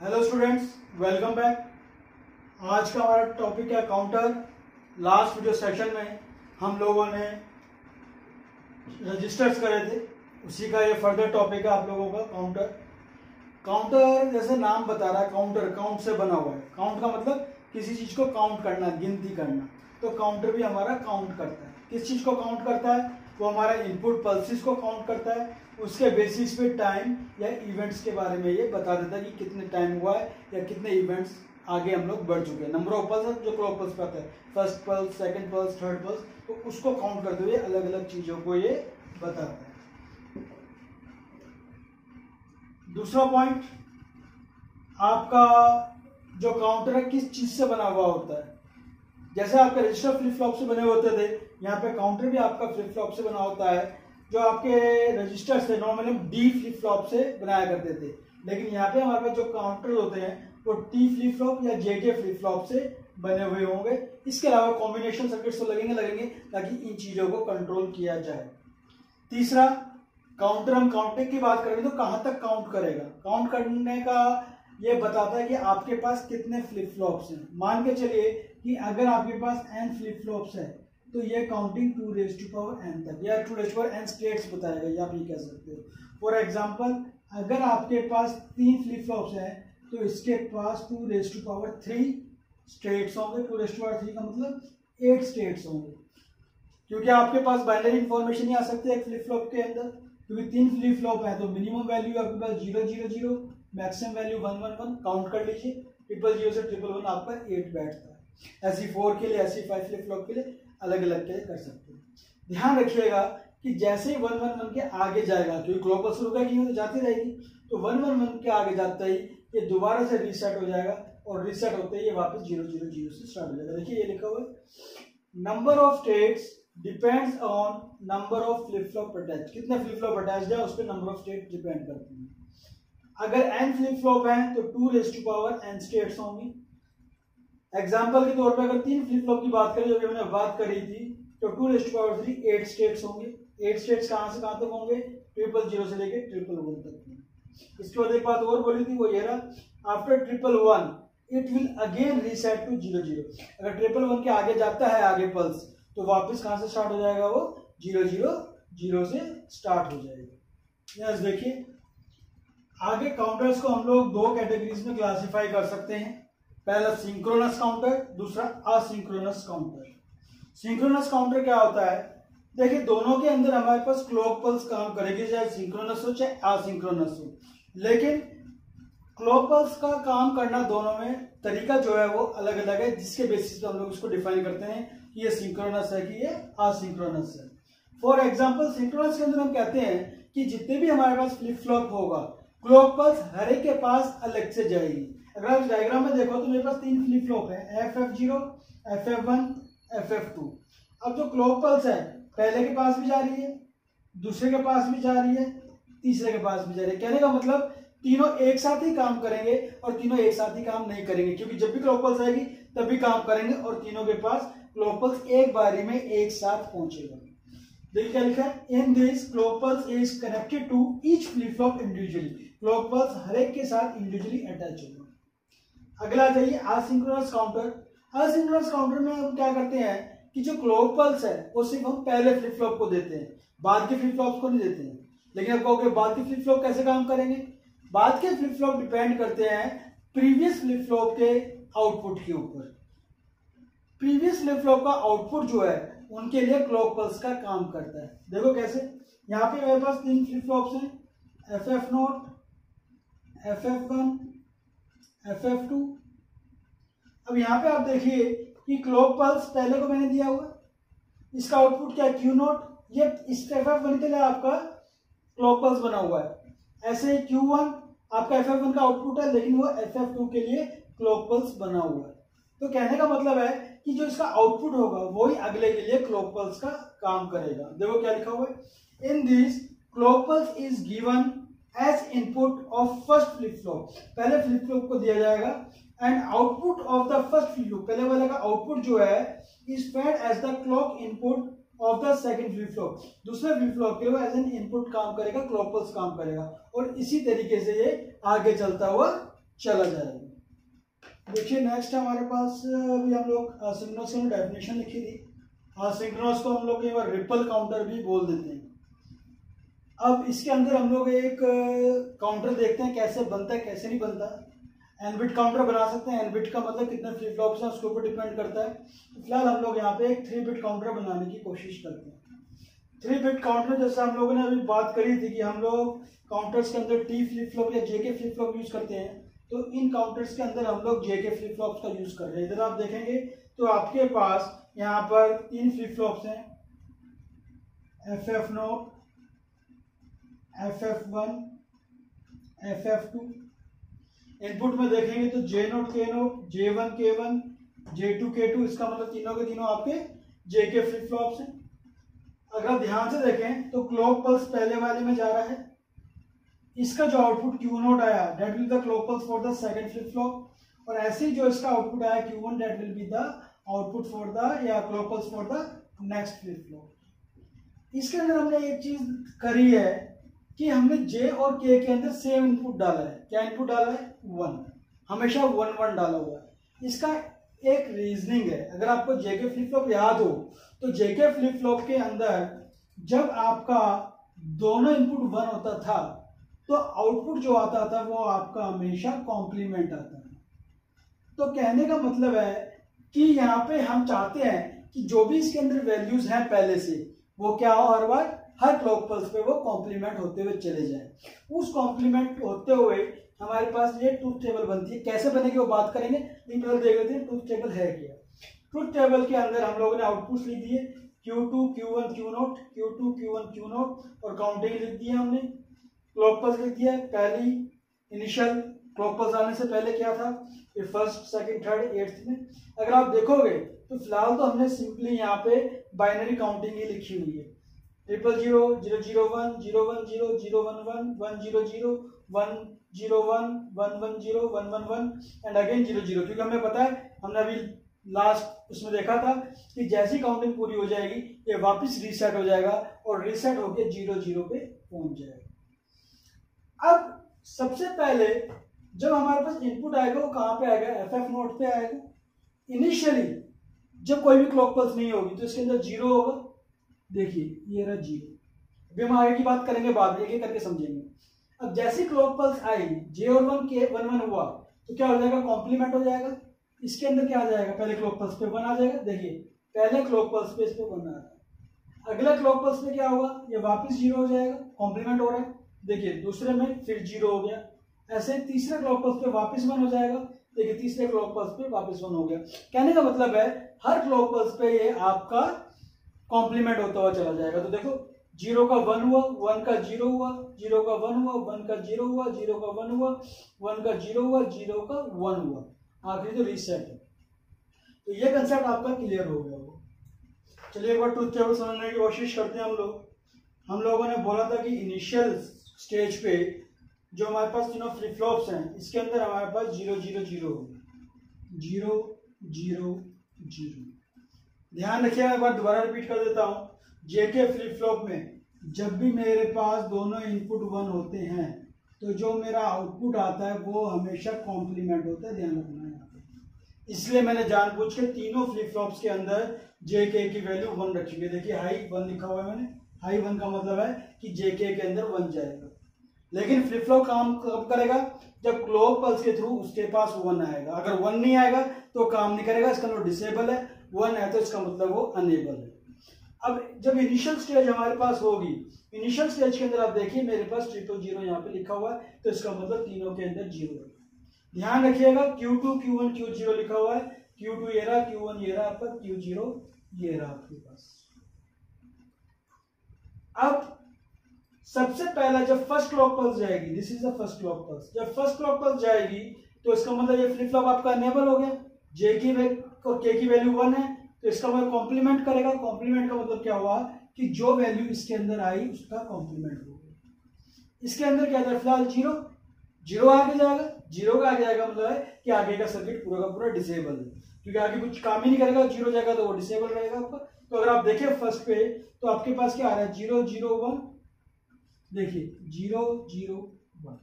Hello students, welcome back. आज का हमारा टॉपिक है काउंटर। लास्ट वीडियो सेशन में हम लोगों ने रजिस्टर्स करे थे, उसी का ये फर्दर टॉपिक है आप लोगों का काउंटर। काउंटर जैसे नाम बता रहा है, काउंटर काउंट से बना हुआ है। काउंट का मतलब किसी चीज को काउंट करना, गिनती करना। तो काउंटर भी हमारा काउंट करता है। किस चीज को काउंट करता है? वो हमारा इनपुट पल्सेस को काउंट करता है। उसके बेसिस पे टाइम या इवेंट्स के बारे में ये बता देता है कि कितने टाइम हुआ है या कितने इवेंट्स आगे हम लोग बढ़ चुके हैं। नंबर ऑफ पल्स जो क्लॉक पल्स पे आता है, first pulse, second pulse, third pulse, तो उसको काउंट करते हुए अलग अलग चीजों को ये बताता है। दूसरा पॉइंट, आपका जो काउंटर है किस चीज से बना हुआ होता है। जैसे आपके रजिस्टर फ्लिप फ्लॉप से बने होते थे, यहाँ पे काउंटर भी आपका फ्लिप फ्लॉप से बना होता है। जो आपके रजिस्टर्स थे नॉर्मली हम डी फ्लिप फ्लॉप से बनाया करते थे, लेकिन यहाँ पे हमारे पास जो काउंटर होते हैं वो टी फ्लिप फ्लॉप या जेके फ्लिप फ्लॉप से बने हुए होंगे। इसके अलावा कॉम्बिनेशन सर्किट्स तो लगेंगे ताकि इन चीजों को कंट्रोल किया जाए। तीसरा, काउंटर, हम काउंटिंग की बात करें तो कहाँ तक काउंट करेगा। काउंट करने का ये बताता है कि आपके पास कितने फ्लिप फ्लॉप्स हैं। मान के चलिए कि अगर आपके पास n फ्लिप फ्लॉप्स है तो ये काउंटिंग 2n तक या 2n स्टेट्स बताएगा, या आप ये कह सकते हो। फॉर एग्जांपल, अगर आपके पास 3 फ्लिप फ्लॉप्स हैं तो इसके पास 2 स्टेट्स होंगे। 2 का मतलब 8 स्टेट्स होंगे, क्योंकि आपके पास बाइनरी इंफॉर्मेशन ही आ सकती है एक फ्लिप फ्लॉप के अंदर। क्योंकि 3 फ्लिप फ्लॉप है तो मिनिमम वैल्यू आपके पास 000, मैक्सिमम वैल्यू 111। काउंट कर लीजिए, 000 से 111 आपका 8 बैठता है। ऐसी 4 के लिए, ऐसी 5 फ्लिप फ्लॉप के लिए अलग अलग के लिए कर सकते हैं। ध्यान रखिएगा कि जैसे ही 111 के आगे जाएगा, क्योंकि क्लॉक पल्स रुकेगी तो जाती रहेगी, तो 111 के आगे जाता ही ये दोबारा से रीसेट हो जाएगा और रीसेट होते ही ये वापस 000 से स्टार्ट हो जाएगा। देखिए ये लिखा हुआ है, number of states depends on number of flip flop attach. कितने फ्लिप फ्लॉप अटैच है उस पर नंबर ऑफ स्टेट डिपेंड करती है। अगर n फ्लिप फ्लॉप है तो 2n स्टेट्स होंगी। एग्जाम्पल के तौर पे अगर 3 फ्लिप फ्लॉप की बात करें, जो कि मैंने बात करी थी, तो 2 8 स्टेट्स होंगे। 8 स्टेट्स कहां से कहां तक होंगे? 000 से लेके 111 तक। इसके बाद एक बात और बोली थी, वो ये रहा, after 111 it will again reset to 000। अगर 111 के आगे जाता है आगे पल्स, तो वापस कहां से स्टार्ट हो जाएगा? वो 000 से स्टार्ट हो जाएगा। यस, देखिए आगे काउंटर्स को हम लोग 2 कैटेगरीज में क्लासिफाई कर सकते हैं। पहला सिंक्रोनस काउंटर, दूसरा असिंक्रोनस काउंटर। सिंक्रोनस काउंटर क्या होता है? देखिए दोनों के अंदर हमारे पास क्लॉक पल्स काम करेगी, चाहे सिंक्रोनस हो चाहे असिंक्रोनस हो। लेकिन क्लॉक पल्स का काम करना दोनों में तरीका जो है वो अलग अलग है, जिसके बेसिस पे हम लोग इसको डिफाइन करते हैं कि ये सिंक्रोनस है कि ये असिंक्रोनस है। फॉर एग्जाम्पल, सिंक्रोनस के अंदर हम कहते हैं कि जितने भी हमारे पास फ्लिप फ्लॉप होगा, क्लॉक पल्स हर एक के पास अलग से जाएगी। अगर आप डायग्राम में देखो तो मेरे पास 3 फ्लिप फ्लॉप है, FF0, FF1, FF2। अब जो क्लॉक पल्स है पहले के पास भी जा रही है, दूसरे के पास भी जा रही है, तीसरे के पास भी जा रही है। कहने का मतलब तीनों एक साथ ही काम करेंगे और तीनों एक साथ ही काम नहीं करेंगे, क्योंकि जब भी क्लॉक पल्स आएगी तभी काम करेंगे और तीनों के पास क्लॉक पल्स एक बारी में एक साथ पहुंचेगा। देखिए क्या लिखा है, in this clock pulse is connected to each flip flop individually. Clock pulse हर एक के साथ इंडिविजुअली अटैच होगा। अगला जाइए असिंक्रोनस काउंटर। असिंक्रोनस काउंटर में हम क्या करते हैं कि जो क्लॉक पल्स है वो सिर्फ हम पहले फ्लिप फ्लॉप को देते हैं, बाद के फ्लिप फ्लॉप को नहीं देते हैं। लेकिन आप कहोगे बाद के फ्लिप फ्लॉप कैसे काम करेंगे? बाद के फ्लिप फ्लॉप डिपेंड करते हैं प्रीवियस फ्लिप फ्लॉप के आउटपुट के ऊपर। प्रीवियस फ्लिप फ्लॉप का आउटपुट जो है उनके लिए क्लॉक पल्स का काम करता है। देखो कैसे, यहाँ पे मेरे पास 3 फ्लिप फ्लॉप्स हैं, FF0, FF1, FF2। अब यहाँ पे आप देखिए कि क्लॉक पल्स पहले को मैंने दिया हुआ, इसका आउटपुट क्या है? Q0। ये इस FF1 के लिए आपका क्लॉक पल्स बना हुआ है। ऐसे ही Q1 आपका FF1 का आउटपुट है, लेकिन वो FF2 के लिए क्लॉक पल्स बना हुआ है। तो कहने का मतलब है कि जो इसका आउटपुट होगा वही अगले के लिए क्लॉक पल्स का काम करेगा। देखो क्या लिखा हुआ है, in this clock pulse is given as input of first flip flop. पहले फ्लिप फ्लॉप को दिया जाएगा and output of the first flip flop, पहले वाले का आउटपुट जो है is fed as the clock input of the second flip flop. दूसरे फ्लिप फ्लॉप के लिए एज एन इनपुट काम करेगा, क्लॉक पल्स काम करेगा, और इसी तरीके से ये आगे चलता हुआ चला जाएगा। देखिए नेक्स्ट हमारे पास अभी हम लोग असिंक्रोनस की डेफिनेशन लिखी थी। असिंक्रोनस को हम लोग कई बार रिपल काउंटर भी बोल देते हैं। अब इसके अंदर हम लोग एक काउंटर देखते हैं कैसे बनता है कैसे नहीं बनता। एन बिट काउंटर बना सकते हैं। एन बिट का मतलब कितने फ्लिप फ्लॉप्स हैं उसके ऊपर डिपेंड करता है। तो फिलहाल हम लोग यहाँ पे एक 3 बिट काउंटर बनाने की कोशिश करते हैं। 3 बिट काउंटर जैसे हम लोगों ने अभी बात करी थी कि हम लोग काउंटर्स के अंदर टी फ्लिप फ्लॉप या जेके फ्लिप फ्लॉप यूज करते हैं, तो इन काउंटर्स के अंदर हम लोग जेके फ्लिप फ्लॉप्स का यूज कर रहे हैं। इधर आप देखेंगे तो आपके पास यहाँ पर 3 फ्लिप फ्लॉप्स हैं, FF0, FF1, FF2। इनपुट में देखेंगे तो J0 K0, J1 K1, J2 K2, इसका मतलब तीनों के तीनों आपके जेके फ्लिप फ्लॉप्स हैं। अगर आप ध्यान से देखें तो क्लॉक पल्स पहले वाले में जा रहा है, इसका जो आउटपुट Q0 आया that will be the clock pulse for the second flip flop, और ऐसे ही जो इसका आउटपुट आया Q1 that will be the output for the या clock pulse for the next flip flop. इसके अंदर हमने एक चीज करी है कि हमने J और K के अंदर सेम इनपुट डाला है। क्या इनपुट डाला है? 1, हमेशा 1 1 डाला हुआ है। इसका एक रीजनिंग है। अगर आपको जेके फ्लिप फ्लॉप याद हो तो जेके फ्लिप फ्लॉप के अंदर जब आपका दोनों इनपुट 1 होता था तो आउटपुट जो आता था वो आपका हमेशा कॉम्प्लीमेंट आता था। तो कहने का मतलब है कि यहाँ पे हम चाहते हैं कि जो भी इसके अंदर वैल्यूज हैं पहले से वो क्या हो, हर बार हर क्लॉक पल्स पे वो कॉम्प्लीमेंट होते हुए चले जाए। उस कॉम्प्लीमेंट होते हुए हमारे पास ये ट्रूथ टेबल बनती है। कैसे बनेगी वो बात करेंगे, लेकिन पहले देख लेते हैं ट्रूथ टेबल है क्या। ट्रूथ टेबल के अंदर हम लोगों ने आउटपुट लिख दिए Q2 Q1 Q0, Q2 Q1 Q0 और काउंटिंग लिख दिया हमने। क्लॉक पल्स लिख दिया, पहली इनिशियल क्लॉक पल्स आने से पहले क्या था, ये फर्स्ट सेकंड थर्ड एट्थ में। अगर आप देखोगे तो फिलहाल तो हमने सिंपली यहाँ पे बाइनरी काउंटिंग ही लिखी हुई है, 0 0 0 0 1 0 1 0 0 1 1 1 0 0 1 0 1 1 1 0 1 1 1 एंड अगेन 0 0, क्योंकि हमें पता है, हमने अभी लास्ट उसमें देखा था कि जैसी काउंटिंग पूरी हो जाएगी ये वापस रीसेट हो जाएगा और रीसेट होके 0 0 पे पहुंच जाएगा। अब सबसे पहले जब हमारे पास इनपुट आएगा वो कहाँ पे आएगा, FF0 पे आएगा। इनिशियली जब कोई भी क्लॉक पल्स नहीं होगी तो इसके अंदर 0 होगा। देखिए ये रहा 0। अभी हम आगे की बात करेंगे, बाद में एक करके समझेंगे। अब जैसी क्लॉक पल्स आएगी J और 1 के 1 1 हुआ तो क्या हो जाएगा, कॉम्प्लीमेंट हो जाएगा। इसके अंदर क्या आ जाएगा, पहले क्लॉक पल्स पे 1 आ जाएगा। देखिए पहले क्लॉक पल्स पे इस पे 1 आ रहा है, अगला क्लॉक पल्स पे क्या होगा, ये वापस 0 हो जाएगा, कॉम्प्लीमेंट हो रहा है। देखिए दूसरे में फिर 0 हो गया, ऐसे तीसरे क्लॉक पल्स पे वापस 1 हो जाएगा। देखिए तीसरे क्लॉक पल्स पे वापस 1 हो गया। कहने का मतलब है हर क्लॉक पल्स पे ये आपका कॉम्प्लीमेंट होता हुआ चला जाएगा। तो देखो 0 का 1 हुआ, 1 का 0 हुआ, 0 का 1 हुआ, 1 का 0 हुआ, 0 का 1 हुआ, 1 का 0 हुआ, 0 का 1 हुआ, आखिरी तो रीसेट है। तो ये कंसेप्ट आपका क्लियर हो गया होगा। चलिए एक बार ट्रूथ टेबल समझने की कोशिश करते हैं हम लोगों ने बोला था कि इनिशियल स्टेज पे जो हमारे पास तीनों फ्लिप फ्लॉप्स हैं इसके अंदर हमारे पास 0 0 0 होगा, 0 0 0। ध्यान रखिएगा, एक बार दोबारा रिपीट कर देता हूं। जेके फ्लिप फ्लॉप में जब भी मेरे पास दोनों इनपुट 1 होते हैं तो जो मेरा आउटपुट आता है वो हमेशा कॉम्प्लीमेंट होता है। ध्यान रखना है यहाँ पे, इसलिए मैंने जानबूझ के तीनों फ्लिप फ्लॉप्स के अंदर जेके की वैल्यू 1 रखी है। देखिए हाई 1 लिखा हुआ है मैंने, हाई 1 का मतलब है कि जेके के अंदर 1 जाएगा। लेकिन फ्लिप फ्लॉप काम कब करेगा, जब क्लॉक पल्स के थ्रू उसके पास 1 आएगा। अगर 1 नहीं आएगा तो काम नहीं करेगा, इसका मतलब डिसेबल है। 1 है तो इसका मतलब वो अनेबल है। अब जब इनिशियल स्टेज हमारे पास होगी, इनिशियल स्टेज के अंदर आप देखिए मेरे पास 0 0 यहाँ पे लिखा हुआ है, तो इसका मतलब तीनों के अंदर 0 है। ध्यान रखिएगा Q2 Q1 Q0 लिखा हुआ है, Q2 ये रहा, Q1 ये रहा, आपका Q0 ये रहा आपके पास। अब सबसे पहला जब फर्स्ट क्लॉक पल्स जाएगी, this is the first clock pulse, जब फर्स्ट क्लॉक पल्स जाएगी तो इसका मतलब ये फ्लिप फ्लॉप आपका अनेबल हो गया। J की और K की वैल्यू 1 है तो इसका मतलब कॉम्प्लीमेंट करेगा। कॉम्प्लीमेंट का मतलब क्या हुआ कि जो वैल्यू इसके अंदर आई उसका कॉम्प्लीमेंट हो गया। इसके अंदर क्या था, फिलहाल 0 0 आगे जाएगा, 0 का आगे जाएगा मतलब है कि आगे का सर्किट पूरा का पूरा डिसेबल है, क्योंकि आगे कुछ काम ही नहीं करेगा। 0 जाएगा तो वो डिसेबल रहेगा आपका। तो अगर आप देखें फर्स्ट पे तो आपके पास क्या आ रहा है, 0 0 1। देखिए 0 0 1,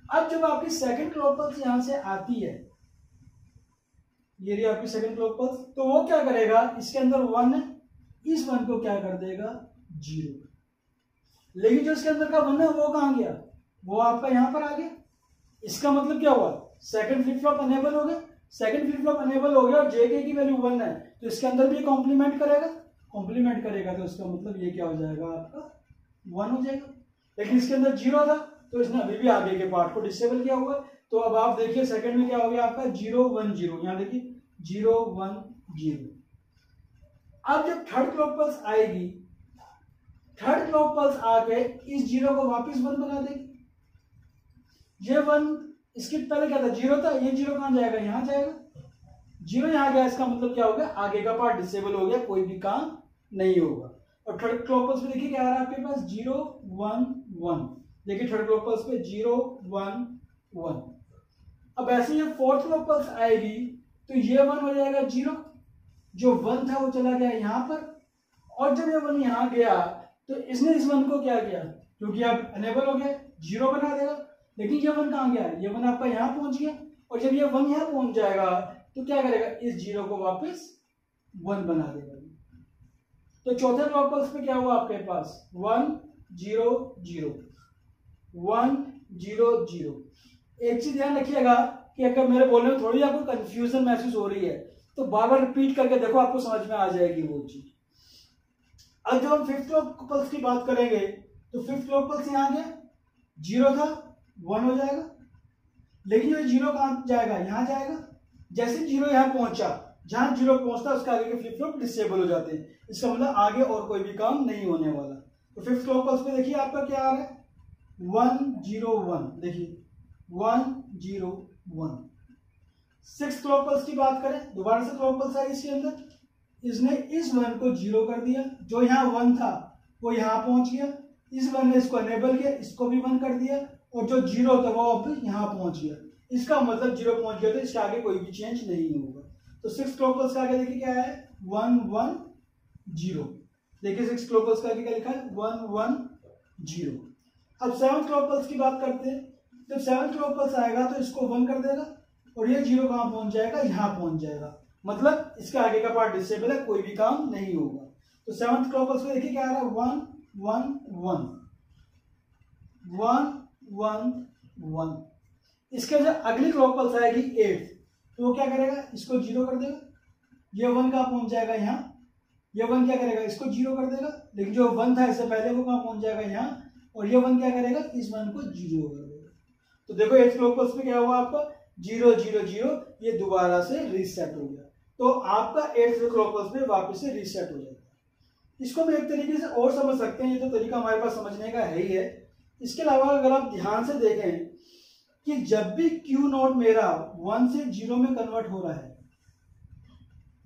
अब जब आपकी सेकंड क्लॉक पल्स यहां से आती है, ये रही आपकी सेकंड क्लॉक पल्स, तो वो क्या करेगा, इसके अंदर 1 है, इस 1 को क्या कर देगा 0। लेकिन जो इसके अंदर का 1 है वो कहां गया, वो आपका यहां पर आ गया। इसका मतलब क्या हुआ, सेकंड फ्लिप फ्लॉप अनेबल हो गया। सेकंड फ्लिप फ्लॉप अनेबल हो गया और जेके की वैल्यू 1 है, तो इसके अंदर भी कॉम्प्लीमेंट करेगा, कॉम्प्लीमेंट करेगा, तो इसका मतलब ये क्या हो जाएगा आपका 1 हो जाएगा। लेकिन इसके अंदर 0 था, तो इसने अभी भी आगे के पार्ट को डिसेबल किया हुआ है। तो अब आप देखिए सेकंड में क्या हो गया आपका 0 1 0, यहां देखिए 0 1 0। अब जब थर्ड क्लॉक पल्स आएगी, थर्ड क्लॉक पल्स आके इस 0 को वापस 1 बना देगी। ये 1 इसके पहले क्या था 0 था, ये 0 कहां जाएगा, यहां जाएगा। 0 यहां गया, इसका मतलब क्या हो गया, आगे का पार्ट डिसेबल हो गया, कोई भी काम नहीं होगा। और थर्ड क्लॉक पल्स में देखिए क्या आ रहा है आपके पास 0 1 1। देखिए थर्ड क्लॉक पल्स पे 0 1 1। अब ऐसे ये फोर्थ क्लॉक पल्स आएगी तो ये 1 हो जाएगा 0, जो 1 था वो चला गया यहां पर, और जब ये 1 यहां गया तो इसने इस 1 को क्या किया, क्योंकि अब अनेबल हो गया 0 बना देगा। लेकिन ये 1 कहां गया, ये 1 आपका यहां पहुंच गया, और जब ये 1 यहां पहुंच जाएगा तो क्या करेगा, इस 0 को वापस 1 बना देगा। तो चौथे क्लॉक पल्स पे क्या हुआ आपके पास 1 0 0 1 0 0। एक चीज ध्यान रखिएगा कि अगर मेरे बोलने में थोड़ी आपको कंफ्यूजन महसूस हो रही है तो बार बार रिपीट करके देखो, आपको समझ में आ जाएगी वो चीज। अब जब हम फिफ्थ क्लॉक पल्स की बात करेंगे तो फिफ्थ क्लॉक पल्स यहां गया, 0 था 1 हो जाएगा। लेकिन जो 0 कहां जाएगा, यहां जाएगा। जैसे 0 यहां पहुंचा, जहां 0 पहुंचता है उसके आगे के फ्लिप फ्लॉप डिसेबल हो जाते हैं। इसका मतलब आगे और कोई भी काम नहीं होने वाला। तो फिफ्थ क्लॉक पल्स पे देखिए आपका क्या आ रहा है 1 0 1, देखिए 1 0 1। सिक्स क्लॉक पल्स की बात करें, दोबारा से क्लॉक पल्स आई इसके अंदर, इसने इस 1 को 0 कर दिया, जो यहाँ 1 था वो यहाँ पहुंच गया। इस 1 ने इसको अनेबल किया, इसको भी 1 कर दिया, और जो 0 था वो अब यहाँ पहुंच गया। इसका मतलब 0 पहुंच गया तो इसके आगे कोई भी चेंज नहीं होगा। तो सिक्स क्लॉक पल्स का आगे देखिए क्या है 1 1 0। देखिए सिक्स क्लॉक पल्स का आगे क्या लिखा है 1 1 0। अब सेवन क्लॉक पल्स की बात करते हैं। जब सेवन क्लॉक पल्स आएगा तो इसको 1 कर देगा, और ये 0 कहां पहुंच जाएगा, यहां पहुंच जाएगा। मतलब इसके आगे का पार्ट डिसेबल है, कोई भी काम नहीं होगा। तो सेवंथ क्लॉक पल्स में देखिए क्या आ रहा है 1 1 1 1 1 1। इसके जो अगली क्लॉक पल्स आएगी 8, तो वो क्या करेगा, इसको 0 कर देगा। ये 1 कहां पहुंच जाएगा, यहाँ। ये 1 क्या करेगा, इसको 0 कर देगा। लेकिन जो 1 था इससे पहले वो कहां पहुंच जाएगा, यहाँ। और ये 1 क्या करेगा, इस 1 को 0 कर देगा। तो देखो 8 क्लॉक पल्स में क्या हुआ आपका 0 0 0, ये दोबारा से रीसेट हो गया। तो आपका 8th क्लॉक पल्स में वापस से रीसेट हो जाएगा। इसको हम एक तरीके से और समझ सकते हैं, ये तो तरीका हमारे पास समझने का है ही है। इसके अलावा अगर आप ध्यान से देखें कि जब भी Q नॉट मेरा 1 से 0 में कन्वर्ट हो रहा है,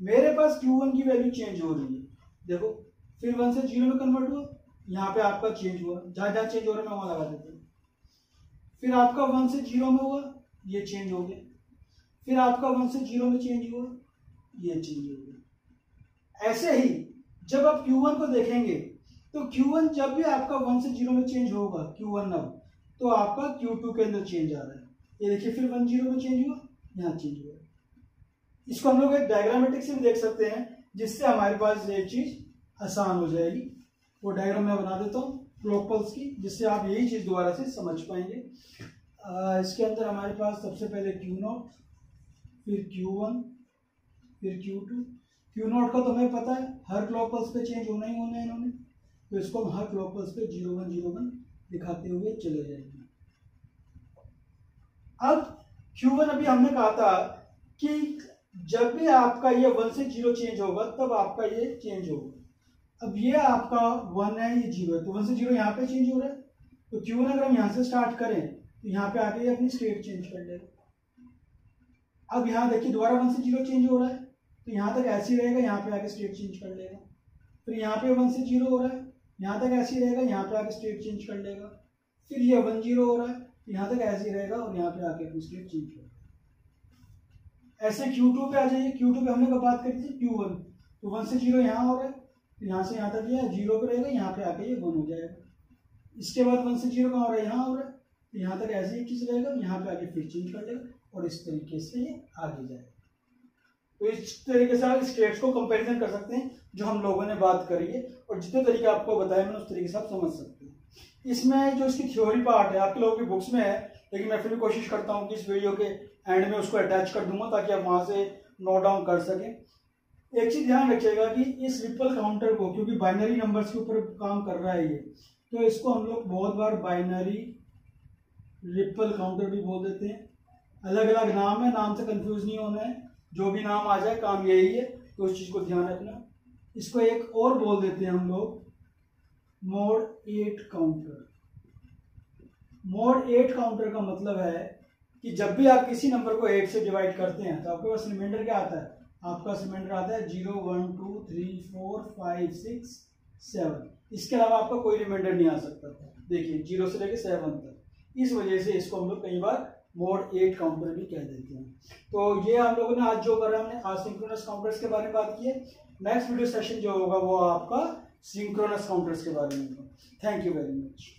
मेरे पास Q1 की वैल्यू चेंज हो रही है। देखो फिर 1 से 0 में कन्वर्ट हुआ, यहाँ पे आपका चेंज हुआ, जहां जहां चेंज हो रहा है मैं वहां लगा देता हूँ। फिर आपका 1 से 0 में हुआ, ये चेंज हो गया। फिर आपका 1 से 0 में चेंज हुआ, ये चेंज हो गया। ऐसे ही जब आप Q1 को देखेंगे तो Q1 जब भी आपका 1 से 0 में चेंज होगा, Q1 अब, तो आपका Q2 के अंदर चेंज आ रहा है। ये देखिए फिर 1 0 में चेंज हुआ, यहाँ चेंज हुआ। इसको हम लोग एक डायग्रामेटिक से भी देख सकते हैं, जिससे हमारे पास ये चीज आसान हो जाएगी। वो डायग्राम मैं बना देता हूँ क्लॉक पल्स की, जिससे आप यही चीज दोबारा से समझ पाएंगे। इसके अंदर हमारे पास सबसे पहले Q0, फिर Q1, फिर Q2। Q0 का तो हमें पता है हर क्लॉक पल्स पे चेंज होना ही होना है इन्होंने, तो इसको हम हर क्लॉक पल्स पे 0 1 0 1 दिखाते हुए चले जाएंगे। अब Q1 अभी हमने कहा था कि जब भी आपका ये 1 से 0 चेंज होगा तब आपका ये चेंज होगा। अब ये आपका 1 है, ये 0 है, तो 1 से 0 यहाँ पे चेंज हो रहा है। तो Q1 अगर हम यहाँ से स्टार्ट करें तो यहाँ पे आके ये अपनी स्टेट चेंज कर लेगा। अब यहाँ देखिए दोबारा 1 से 0 चेंज हो रहा है, तो यहाँ तक ऐसे ही रहेगा, यहाँ पे आके स्टेट चेंज कर लेगा। फिर यहाँ पे 1 से 0 हो रहा है, यहाँ तक ऐसे ही रहेगा, यहाँ पे आके स्टेट चेंज कर लेगा। फिर ये 1 0 हो रहा है, यहाँ तक ऐसे ही रहेगा और यहाँ पे आके अपनी स्टेट चेंज कर लेगा। ऐसे Q2 पे आ जाइए। Q2 पे हमने कब बात करी थी Q1, तो 1 से 0 यहाँ हो रहा है, तो यहाँ से यहाँ तक ये 0 पे रहेगा, यहाँ पे आके ये 1 हो जाएगा। इसके बाद 1 से 0 कहाँ हो रहा है, यहाँ हो रहा है, तो यहाँ तक ऐसे ही चीज रहेगा, यहाँ पे आगे फिर चेंज कर लेगा और इस तरीके से ये आगे जाएगा। तो इस तरीके से आप स्टेट्स को कंपैरिजन कर सकते हैं जो हम लोगों ने बात करी है, और जितने तरीके आपको बताया मैंने उस तरीके से आप समझ सकते हैं। इसमें जो इसकी थ्योरी पार्ट है आपके लोगों की बुक्स में है, लेकिन मैं फिर भी कोशिश करता हूँ कि इस वीडियो के एंड में उसको अटैच कर दूंगा ताकि आप वहां से नोट डाउन कर सकें। एक चीज ध्यान रखिएगा कि इस रिपल काउंटर को, क्योंकि बाइनरी नंबर्स के ऊपर काम कर रहा है ये, तो इसको हम लोग बहुत बार बाइनरी रिपल काउंटर भी बोल देते हैं। अलग अलग नाम है, नाम से कंफ्यूज नहीं होना है, जो भी नाम आ जाए काम यही है, तो उस चीज को ध्यान रखना। इसको एक और बोल देते हैं हम लोग मोड 8 काउंटर। मोड 8 काउंटर का मतलब है कि जब भी आप किसी नंबर को 8 से डिवाइड करते हैं तो आपके पास रिमाइंडर क्या आता है, आपका रिमाइंडर आता है 0 1 2 3 4 5 6 7। इसके अलावा आपका कोई रिमाइंडर नहीं आ सकता था। देखिए 0 से लेकर 7 तक। इस वजह से इसको हम लोग कई बार मोड 8 काउंटर भी कह देते हैं। तो ये हम लोगों ने आज जो करा, हमने असिंक्रोनस काउंटर्स के बारे में बात की है। नेक्स्ट वीडियो सेशन जो होगा वो आपका सिंक्रोनस काउंटर्स के बारे में होगा। Thank you very much.